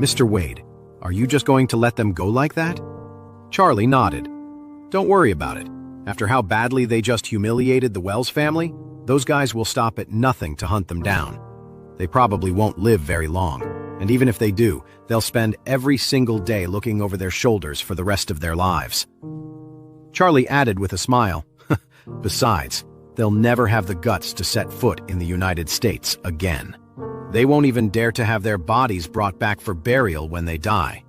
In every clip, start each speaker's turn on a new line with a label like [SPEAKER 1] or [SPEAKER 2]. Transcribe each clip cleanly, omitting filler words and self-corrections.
[SPEAKER 1] "Mr. Wade, are you just going to let them go like that?" Charlie nodded. "Don't worry about it. After how badly they just humiliated the Wells family, those guys will stop at nothing to hunt them down. They probably won't live very long, and even if they do, they'll spend every single day looking over their shoulders for the rest of their lives." Charlie added with a smile, "Besides, they'll never have the guts to set foot in the United States again. They won't even dare to have their bodies brought back for burial when they die.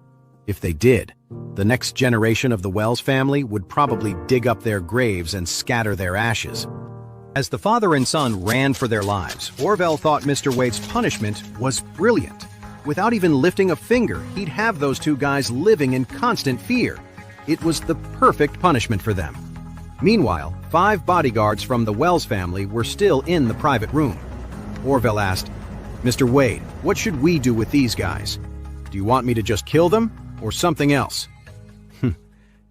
[SPEAKER 1] If they did, the next generation of the Wells family would probably dig up their graves and scatter their ashes." As the father and son ran for their lives, Orville thought Mr. Wade's punishment was brilliant. Without even lifting a finger, he'd have those two guys living in constant fear. It was the perfect punishment for them. Meanwhile, 5 bodyguards from the Wells family were still in the private room. Orville asked, "Mr. Wade, what should we do with these guys? Do you want me to just kill them, or something else?"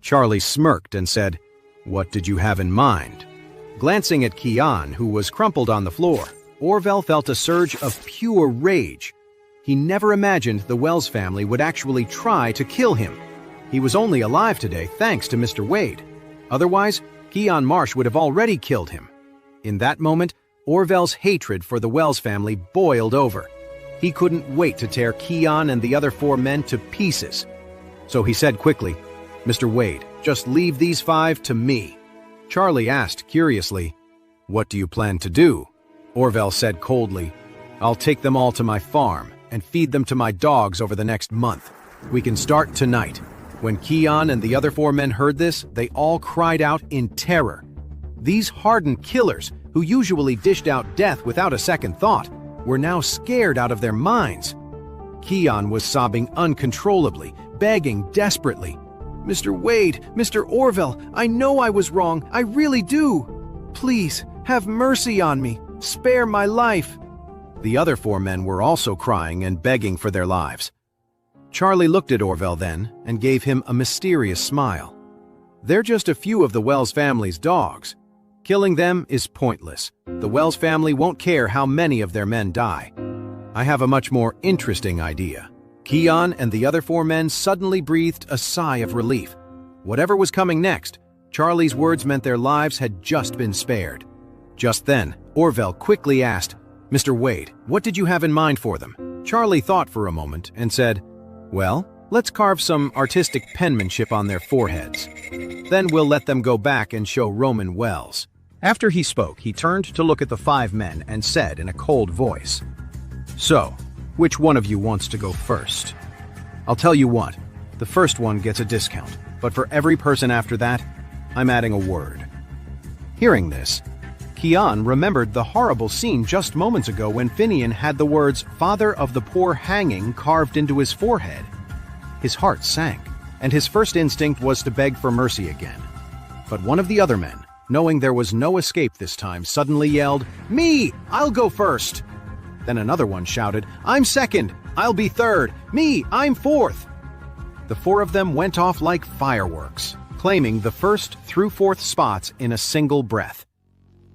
[SPEAKER 1] Charlie smirked and said, "What did you have in mind?" Glancing at Kian, who was crumpled on the floor, Orville felt a surge of pure rage. He never imagined the Wells family would actually try to kill him. He was only alive today thanks to Mr. Wade. Otherwise, Kian Marsh would have already killed him. In that moment, Orville's hatred for the Wells family boiled over. He couldn't wait to tear Kian and the other 4 men to pieces. So he said quickly, "Mr. Wade, just leave these 5 to me." Charlie asked curiously, "What do you plan to do?" Orville said coldly, "I'll take them all to my farm and feed them to my dogs over the next month. We can start tonight." When Kian and the other 4 men heard this, they all cried out in terror. These hardened killers, who usually dished out death without a second thought, were now scared out of their minds. Kian was sobbing uncontrollably, begging desperately, "Mr. Wade, Mr. Orville, I know I was wrong, I really do. Please, have mercy on me, spare my life." The other 4 men were also crying and begging for their lives. Charlie looked at Orville then and gave him a mysterious smile. "They're just a few of the Wells family's dogs. Killing them is pointless. The Wells family won't care how many of their men die. I have a much more interesting idea." Kian and the other 4 men suddenly breathed a sigh of relief. Whatever was coming next, Charlie's words meant their lives had just been spared. Just then, Orville quickly asked, "Mr. Wade, what did you have in mind for them?" Charlie thought for a moment and said, "Well, let's carve some artistic penmanship on their foreheads. Then we'll let them go back and show Rowan Wells." After he spoke, he turned to look at the 5 men and said in a cold voice, "So, which one of you wants to go first? I'll tell you what, the first one gets a discount, but for every person after that, I'm adding a word." Hearing this, Kian remembered the horrible scene just moments ago when Finian had the words "Father of the Poor Hanging" carved into his forehead. His heart sank, and his first instinct was to beg for mercy again. But one of the other men, knowing there was no escape this time, suddenly yelled, "Me! I'll go first!" Then another one shouted, "I'm second! I'll be third! Me! I'm fourth!" The 4 of them went off like fireworks, claiming the first through 4th spots in a single breath.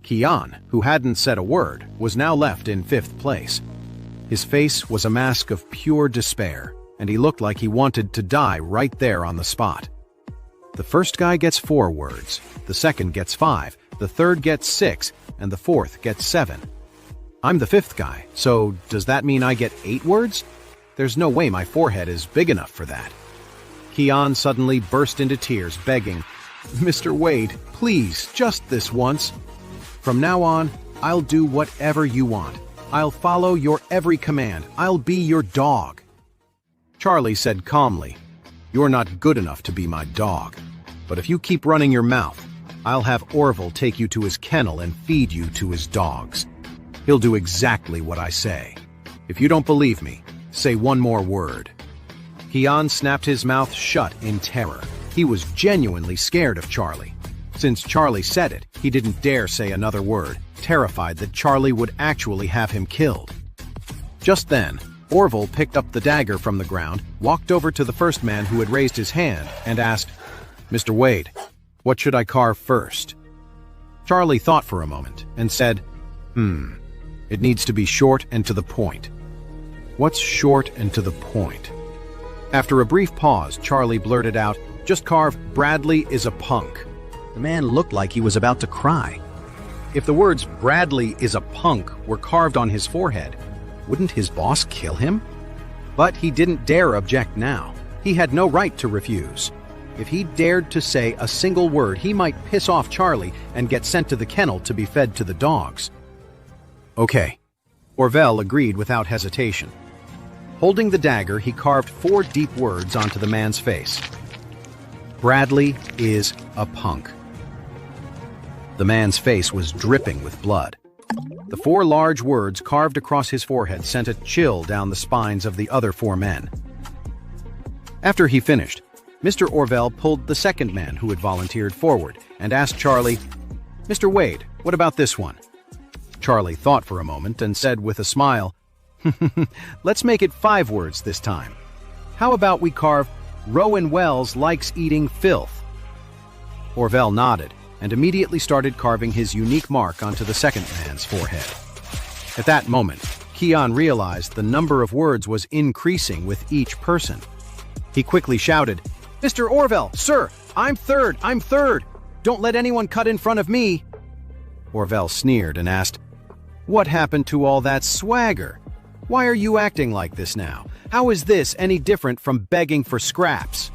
[SPEAKER 1] Kian, who hadn't said a word, was now left in 5th place. His face was a mask of pure despair, and he looked like he wanted to die right there on the spot. The first guy gets 4 words, the second gets 5, the third gets 6, and the 4th gets 7. I'm the 5th guy, so does that mean I get 8 words? There's no way my forehead is big enough for that. Kian suddenly burst into tears, begging, "Mr. Wade, please, just this once. From now on, I'll do whatever you want. I'll follow your every command. I'll be your dog." Charlie said calmly, "You're not good enough to be my dog. But if you keep running your mouth, I'll have Orville take you to his kennel and feed you to his dogs. He'll do exactly what I say. If you don't believe me, say one more word." Kian snapped his mouth shut in terror. He was genuinely scared of Charlie. Since Charlie said it, he didn't dare say another word, terrified that Charlie would actually have him killed. Just then, Orville picked up the dagger from the ground, walked over to the first man who had raised his hand, and asked, "Mr. Wade, what should I carve first?" Charlie thought for a moment and said, It needs to be short and to the point." "What's short and to the point?" After a brief pause, Charlie blurted out, "Just carve, Bradley is a punk." The man looked like he was about to cry. If the words "Bradley is a punk" were carved on his forehead, wouldn't his boss kill him? But he didn't dare object now. He had no right to refuse. If he dared to say a single word, he might piss off Charlie and get sent to the kennel to be fed to the dogs. Okay. Orville agreed without hesitation. Holding the dagger, he carved 4 deep words onto the man's face. Bradley is a punk. The man's face was dripping with blood. The 4 large words carved across his forehead sent a chill down the spines of the other 4 men. After he finished, Mr. Orville pulled the second man who had volunteered forward and asked Charlie, "Mr. Wade, what about this one?" Charlie thought for a moment and said with a smile, "Let's make it 5 words this time. How about we carve, Rowan Wells likes eating filth?" Orville nodded and immediately started carving his unique mark onto the second man's forehead. At that moment, Kian realized the number of words was increasing with each person. He quickly shouted, "Mr. Orville, sir, I'm third! Don't let anyone cut in front of me!" Orville sneered and asked, "What happened to all that swagger? Why are you acting like this now? How is this any different from begging for scraps?"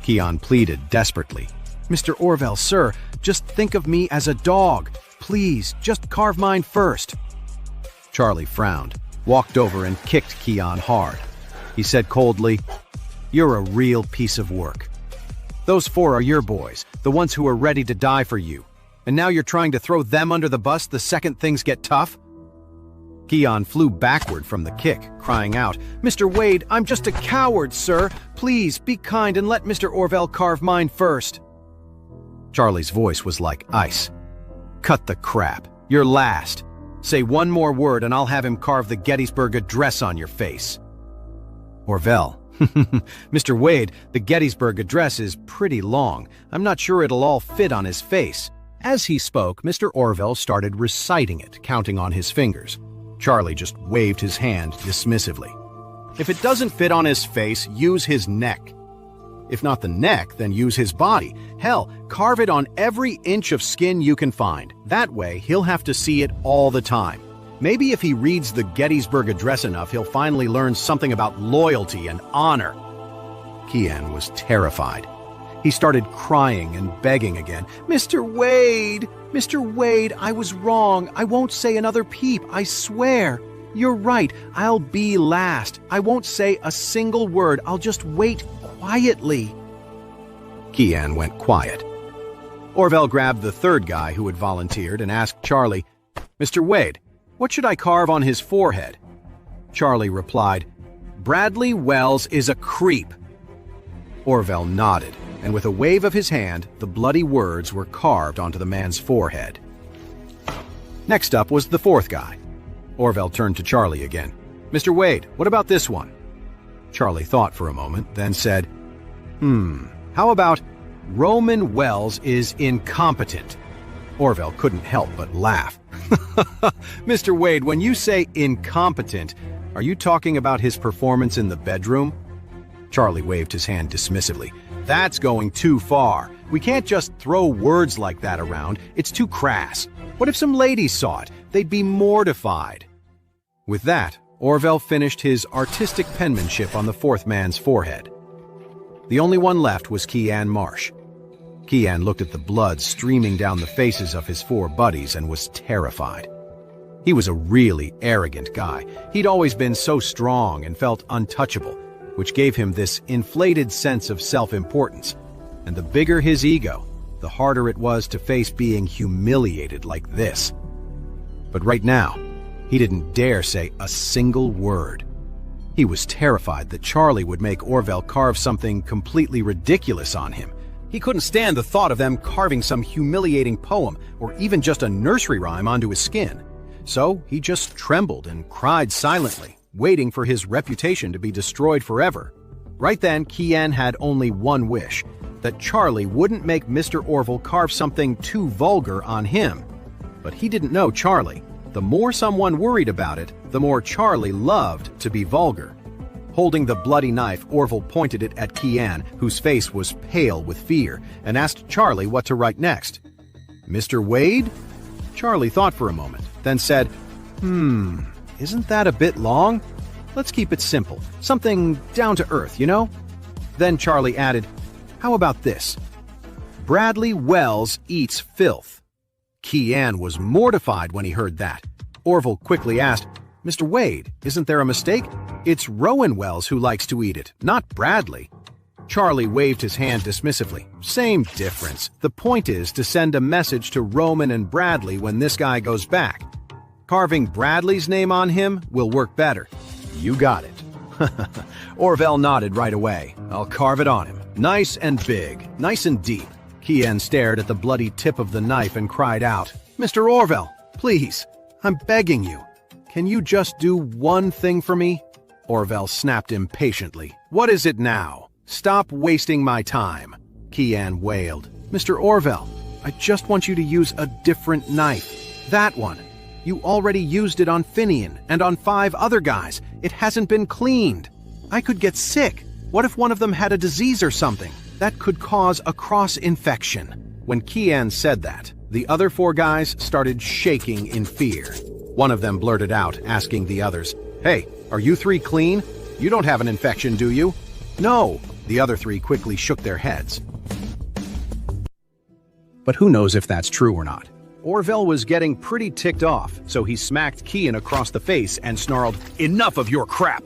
[SPEAKER 1] Kian pleaded desperately, "Mr. Orville, sir, just think of me as a dog. Please, just carve mine first." Charlie frowned, walked over and kicked Kian hard. He said coldly, "You're a real piece of work. Those 4 are your boys, the ones who are ready to die for you. And now you're trying to throw them under the bus the second things get tough?" Kian flew backward from the kick, crying out, "Mr. Wade, I'm just a coward, sir. Please, be kind and let Mr. Orville carve mine first." Charlie's voice was like ice. "Cut the crap. You're last. Say one more word and I'll have him carve the Gettysburg Address on your face." Orville, "Mr. Wade, the Gettysburg Address is pretty long. I'm not sure it'll all fit on his face." As he spoke, Mr. Orville started reciting it, counting on his fingers. Charlie just waved his hand dismissively. "If it doesn't fit on his face, use his neck. If not the neck, then use his body. Hell, carve it on every inch of skin you can find. That way, he'll have to see it all the time. Maybe if he reads the Gettysburg Address enough, he'll finally learn something about loyalty and honor." Kian was terrified. He started crying and begging again. "Mr. Wade! Mr. Wade, I was wrong. I won't say another peep, I swear. You're right, I'll be last. I won't say a single word. I'll just wait quietly." Kian went quiet. Orville grabbed the third guy who had volunteered and asked Charlie, "Mr. Wade, what should I carve on his forehead?" Charlie replied, "Bradley Wells is a creep." Orville nodded, and with a wave of his hand, the bloody words were carved onto the man's forehead. Next up was the fourth guy. Orville turned to Charlie again. "Mr. Wade, what about this one?" Charlie thought for a moment, then said, How about Rowan Wells is incompetent?" Orville couldn't help but laugh. "Mr. Wade, when you say incompetent, are you talking about his performance in the bedroom?" Charlie waved his hand dismissively. "That's going too far. We can't just throw words like that around. It's too crass. What if some ladies saw it? They'd be mortified." With that, Orville finished his artistic penmanship on the fourth man's forehead. The only one left was Kian Marsh. Kian looked at the blood streaming down the faces of his 4 buddies and was terrified. He was a really arrogant guy. He'd always been so strong and felt untouchable, which gave him this inflated sense of self-importance. And the bigger his ego, the harder it was to face being humiliated like this. But right now, he didn't dare say a single word. He was terrified that Charlie would make Orville carve something completely ridiculous on him. He couldn't stand the thought of them carving some humiliating poem or even just a nursery rhyme onto his skin. So he just trembled and cried silently, waiting for his reputation to be destroyed forever. Right then, Kian had only one wish, that Charlie wouldn't make Mr. Orville carve something too vulgar on him. But he didn't know Charlie. The more someone worried about it, the more Charlie loved to be vulgar. Holding the bloody knife, Orville pointed it at Kian, whose face was pale with fear, and asked Charlie what to write next. "Mr. Wade?" Charlie thought for a moment, then said, isn't that a bit long? Let's keep it simple. Something down to earth, you know?" Then Charlie added, "How about this? Bradley Wells eats filth." Kian was mortified when he heard that. Orville quickly asked, "Mr. Wade, isn't there a mistake? It's Rowan Wells who likes to eat it, not Bradley." Charlie waved his hand dismissively. "Same difference. The point is to send a message to Roman and Bradley when this guy goes back. Carving Bradley's name on him will work better." "You got it." Orville nodded right away. "I'll carve it on him. Nice and big, nice and deep." Kian stared at the bloody tip of the knife and cried out, "Mr. Orville, please, I'm begging you. Can you just do one thing for me?" Orville snapped impatiently. "What is it now? Stop wasting my time." Kian wailed. "Mr. Orville, I just want you to use a different knife. That one. You already used it on Finian and on 5 other guys. It hasn't been cleaned. I could get sick. What if one of them had a disease or something? That could cause a cross-infection." When Kian said that, the other 4 guys started shaking in fear. One of them blurted out, asking the others, "Hey, are you 3 clean? You don't have an infection, do you?" "No." The other 3 quickly shook their heads. But who knows if that's true or not? Orville was getting pretty ticked off, so he smacked Kian across the face and snarled, "Enough of your crap!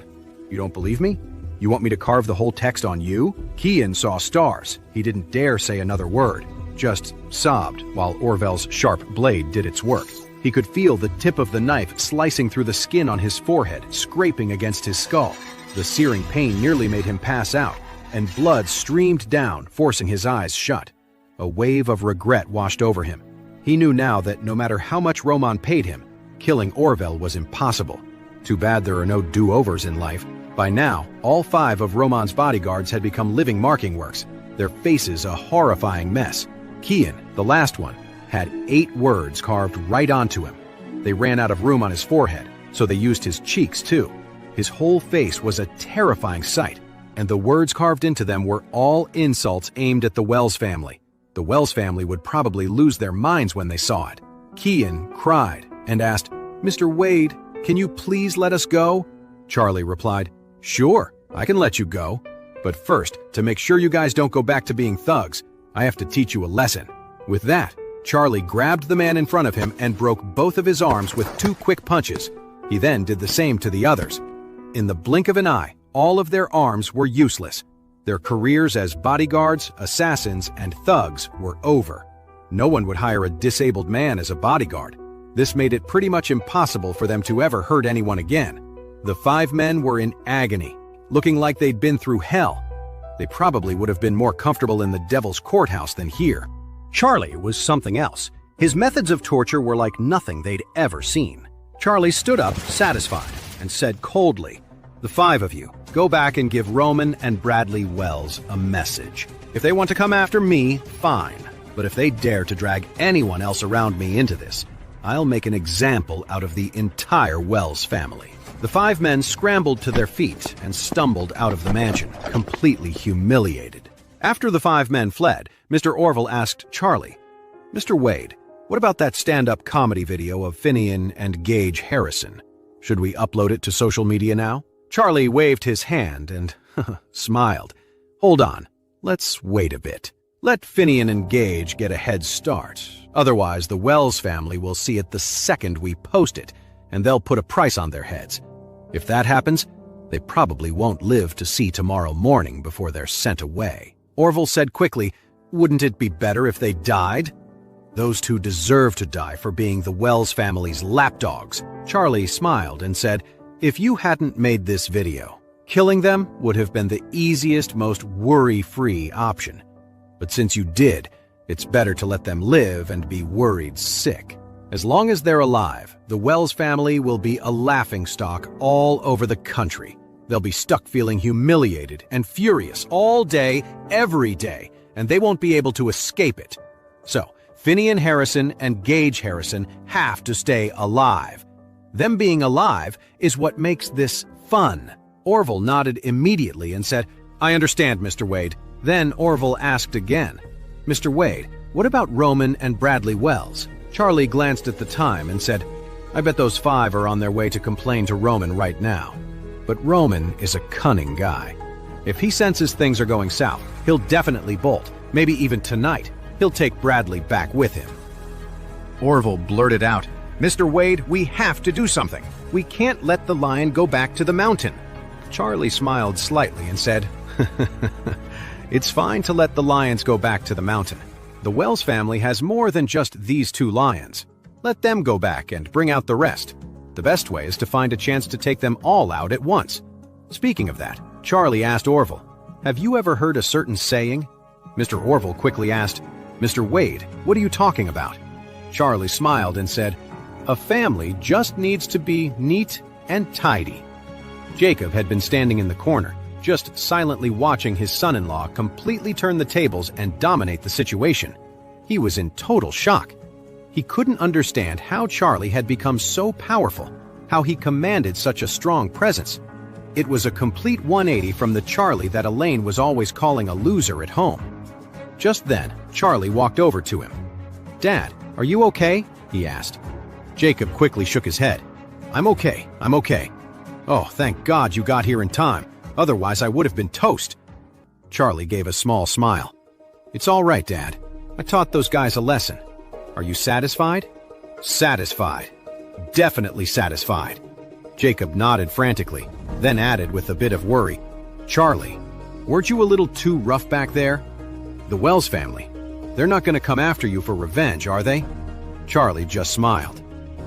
[SPEAKER 1] You don't believe me? You want me to carve the whole text on you?" Kian saw stars. He didn't dare say another word, just sobbed while Orville's sharp blade did its work. He could feel the tip of the knife slicing through the skin on his forehead, scraping against his skull. The searing pain nearly made him pass out, and blood streamed down, forcing his eyes shut. A wave of regret washed over him. He knew now that no matter how much Roman paid him, killing Orville was impossible. Too bad there are no do-overs in life. By now, all 5 of Roman's bodyguards had become living marking works, their faces a horrifying mess. Kian, the last one, had 8 words carved right onto him. They ran out of room on his forehead, so they used his cheeks too. His whole face was a terrifying sight, and the words carved into them were all insults aimed at the Wells family. The Wells family would probably lose their minds when they saw it. Kian cried and asked, "Mr. Wade, can you please let us go?" Charlie replied, "Sure, I can let you go. But first, to make sure you guys don't go back to being thugs, I have to teach you a lesson." With that, Charlie grabbed the man in front of him and broke both of his arms with 2 quick punches. He then did the same to the others. In the blink of an eye, all of their arms were useless. Their careers as bodyguards, assassins, and thugs were over. No one would hire a disabled man as a bodyguard. This made it pretty much impossible for them to ever hurt anyone again. The 5 men were in agony, looking like they'd been through hell. They probably would have been more comfortable in the devil's courthouse than here. Charlie was something else. His methods of torture were like nothing they'd ever seen. Charlie stood up, satisfied, and said coldly, "The 5 of you, go back and give Roman and Bradley Wells a message. If they want to come after me, fine. But if they dare to drag anyone else around me into this, I'll make an example out of the entire Wells family." The 5 men scrambled to their feet and stumbled out of the mansion, completely humiliated. After the 5 men fled, Mr. Orville asked Charlie, "Mr. Wade, what about that stand-up comedy video of Finian and Gage Harrison? Should we upload it to social media now?" Charlie waved his hand and smiled. "Hold on, let's wait a bit. Let Finian and Gage get a head start. Otherwise, the Wells family will see it the second we post it, and they'll put a price on their heads. If that happens, they probably won't live to see tomorrow morning before they're sent away." Orville said quickly, "Wouldn't it be better if they died? Those 2 deserve to die for being the Wells family's lapdogs." Charlie smiled and said, "If you hadn't made this video, killing them would have been the easiest, most worry-free option. But since you did, it's better to let them live and be worried sick. As long as they're alive, the Wells family will be a laughingstock all over the country. They'll be stuck feeling humiliated and furious all day, every day, and they won't be able to escape it. So, Finian Harrison and Gage Harrison have to stay alive. Them being alive is what makes this fun. Orville nodded immediately and said, "I understand, Mr. Wade." Then Orville asked again, "Mr. Wade, what about Roman and Bradley Wells?" Charlie glanced at the time and said, "I bet those 5 are on their way to complain to Roman right now. But Roman is a cunning guy. If he senses things are going south, he'll definitely bolt. Maybe even tonight, he'll take Bradley back with him." Orville blurted out, "Mr. Wade, we have to do something. We can't let the lion go back to the mountain." Charlie smiled slightly and said, "It's fine to let the lions go back to the mountain. The Wells family has more than just these 2 lions. Let them go back and bring out the rest. The best way is to find a chance to take them all out at once." Speaking of that, Charlie asked Orville, "Have you ever heard a certain saying?" Mr. Orville quickly asked, "Mr. Wade, what are you talking about?" Charlie smiled and said, "A family just needs to be neat and tidy." Jacob had been standing in the corner, just silently watching his son-in-law completely turn the tables and dominate the situation. He was in total shock. He couldn't understand how Charlie had become so powerful, how he commanded such a strong presence. It was a complete 180 from the Charlie that Elaine was always calling a loser at home. Just then, Charlie walked over to him. "Dad, are you okay?" he asked. Jacob quickly shook his head. I'm okay. "Oh, thank God you got here in time. Otherwise, I would have been toast." Charlie gave a small smile. "It's all right, Dad. I taught those guys a lesson. Are you satisfied?" "Satisfied. Definitely satisfied." Jacob nodded frantically, then added with a bit of worry, "Charlie, weren't you a little too rough back there? The Wells family, they're not going to come after you for revenge, are they?" Charlie just smiled.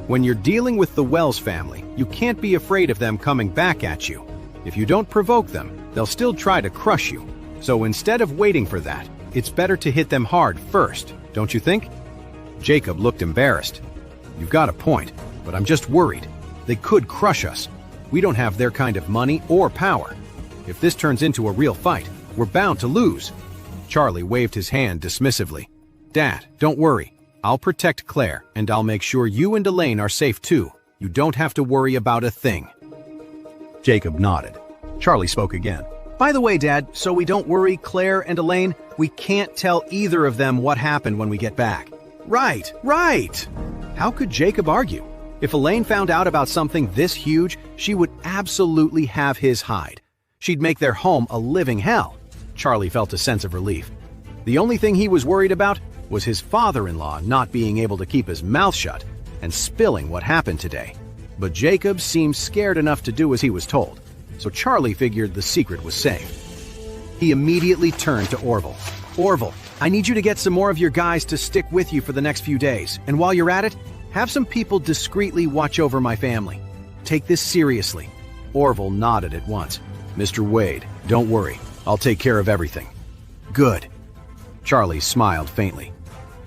[SPEAKER 1] "When you're dealing with the Wells family, you can't be afraid of them coming back at you. If you don't provoke them, they'll still try to crush you. So instead of waiting for that, it's better to hit them hard first, don't you think?" Jacob looked embarrassed. "You've got a point, but I'm just worried. They could crush us. We don't have their kind of money or power. If this turns into a real fight, we're bound to lose." Charlie waved his hand dismissively. "Dad, don't worry. I'll protect Claire, and I'll make sure you and Elaine are safe too. You don't have to worry about a thing." Jacob nodded. Charlie spoke again. "By the way, Dad, so we don't worry, Claire and Elaine, we can't tell either of them what happened when we get back." Right. How could Jacob argue? If Elaine found out about something this huge, she would absolutely have his hide. She'd make their home a living hell. Charlie felt a sense of relief. The only thing he was worried about was his father-in-law not being able to keep his mouth shut and spilling what happened today. But Jacob seemed scared enough to do as he was told, so Charlie figured the secret was safe. He immediately turned to Orville. "Orville, I need you to get some more of your guys to stick with you for the next few days, and while you're at it, have some people discreetly watch over my family. Take this seriously." Orville nodded at once. "Mr. Wade, don't worry. I'll take care of everything." "Good." Charlie smiled faintly.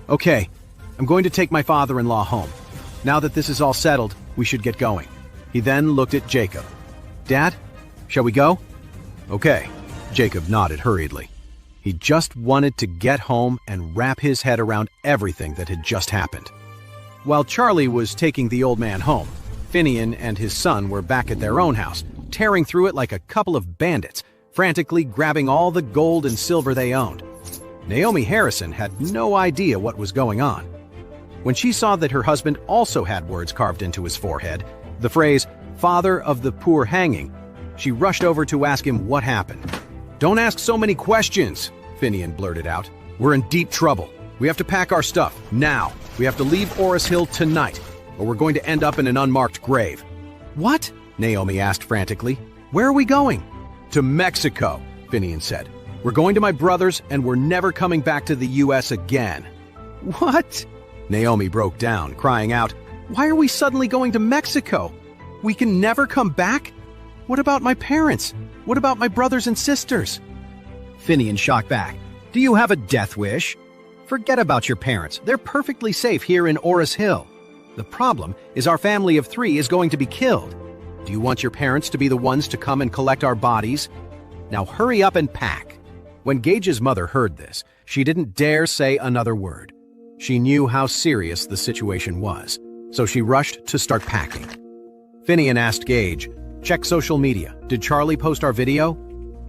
[SPEAKER 1] "Okay, I'm going to take my father-in-law home. Now that this is all settled, we should get going." He then looked at Jacob. "Dad, shall we go?" "Okay." Jacob nodded hurriedly. He just wanted to get home and wrap his head around everything that had just happened. While Charlie was taking the old man home, Finian and his son were back at their own house, tearing through it like a couple of bandits, frantically grabbing all the gold and silver they owned. Naomi Harrison had no idea what was going on. When she saw that her husband also had words carved into his forehead, the phrase, "Father of the poor hanging," she rushed over to ask him what happened. "Don't ask so many questions," Finian blurted out. "We're in deep trouble. We have to pack our stuff, now. We have to leave Orris Hill tonight, or we're going to end up in an unmarked grave." "What?" Naomi asked frantically. "Where are we going?" "To Mexico," Finian said. "We're going to my brother's, and we're never coming back to the U.S. again." "What?" Naomi broke down, crying out, "Why are we suddenly going to Mexico? We can never come back? What about my parents? What about my brothers and sisters?" Finian shot back. "Do you have a death wish? Forget about your parents. They're perfectly safe here in Orris Hill. The problem is our family of 3 is going to be killed. Do you want your parents to be the ones to come and collect our bodies? Now hurry up and pack." When Gage's mother heard this, she didn't dare say another word. She knew how serious the situation was, so she rushed to start packing. Finian asked Gage, Check social media. Did Charlie post our video?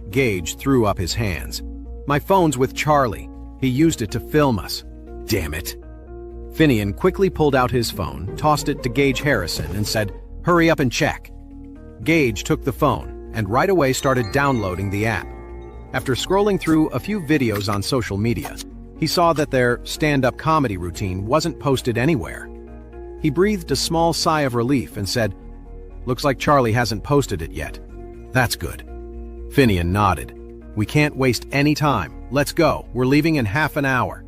[SPEAKER 1] Gage threw up his hands. My phone's with Charlie. He used it to film us. Damn it. Finian quickly pulled out his phone, tossed it to Gage Harrison, and said, "Hurry up and check." Gage took the phone and right away started downloading the app. After scrolling through a few videos on social media, he saw that their stand-up comedy routine wasn't posted anywhere. He breathed a small sigh of relief and said, "Looks like Charlie hasn't posted it yet. That's good." Finian nodded. "We can't waste any time. Let's go. We're leaving in half an hour."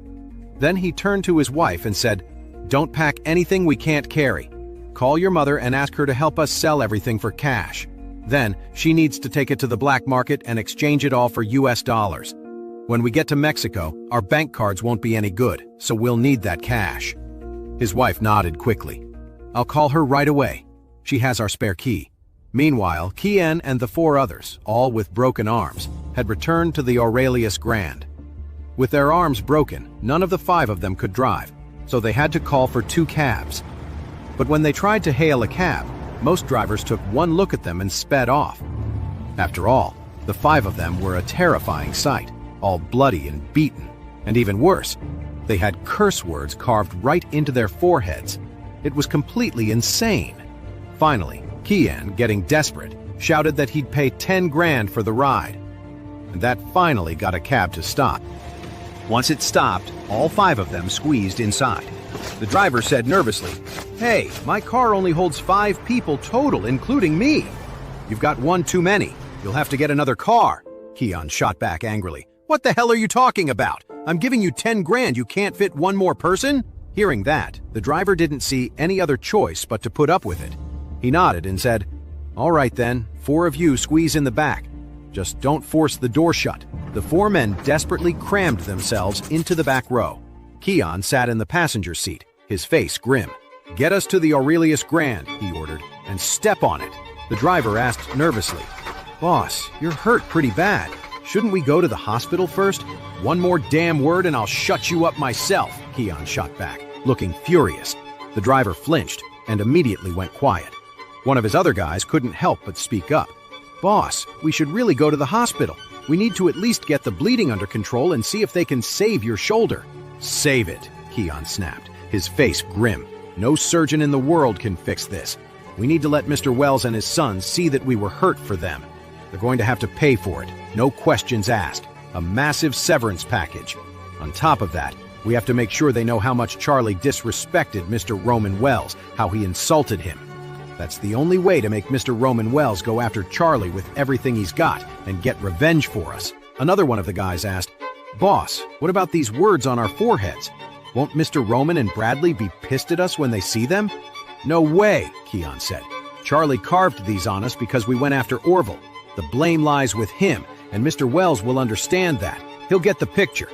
[SPEAKER 1] Then he turned to his wife and said, "Don't pack anything we can't carry. Call your mother and ask her to help us sell everything for cash. Then she needs to take it to the black market and exchange it all for US dollars. When we get to Mexico, our bank cards won't be any good, so we'll need that cash." His wife nodded quickly. "I'll call her right away. She has our spare key." Meanwhile, Kian and the 4 others, all with broken arms, had returned to the Aurelius Grand. With their arms broken, none of the 5 of them could drive, so they had to call for 2 cabs. But when they tried to hail a cab, most drivers took one look at them and sped off. After all, the 5 of them were a terrifying sight, all bloody and beaten, and even worse, they had curse words carved right into their foreheads. It was completely insane. Finally, Kian, getting desperate, shouted that he'd pay 10 grand for the ride. And that finally got a cab to stop. Once it stopped, all 5 of them squeezed inside. The driver said nervously, "Hey, my car only holds 5 people total, including me." "You've got one too many. You'll have to get another car." Kian shot back angrily. "What the hell are you talking about? I'm giving you 10 grand. You can't fit one more person?" Hearing that, the driver didn't see any other choice but to put up with it. He nodded and said, "All right then, 4 of you squeeze in the back. Just don't force the door shut." The 4 men desperately crammed themselves into the back row. Kian sat in the passenger seat, his face grim. "Get us to the Aurelius Grand," he ordered, "and step on it." The driver asked nervously, "Boss, you're hurt pretty bad. Shouldn't we go to the hospital first?" "One more damn word and I'll shut you up myself," Kian shot back, looking furious. The driver flinched and immediately went quiet. One of his other guys couldn't help but speak up. "Boss, we should really go to the hospital. We need to at least get the bleeding under control and see if they can save your shoulder." "Save it," Kian snapped, his face grim. "No surgeon in the world can fix this. We need to let Mr. Wells and his sons see that we were hurt for them. They're going to have to pay for it, no questions asked. A massive severance package. On top of that, we have to make sure they know how much Charlie disrespected Mr. Rowan Wells, how he insulted him. That's the only way to make Mr. Rowan Wells go after Charlie with everything he's got and get revenge for us." Another one of the guys asked, "Boss, what about these words on our foreheads? Won't Mr. Roman and Bradley be pissed at us when they see them?" "No way," Kian said. "Charlie carved these on us because we went after Orville. The blame lies with him, and Mr. Wells will understand that. He'll get the picture.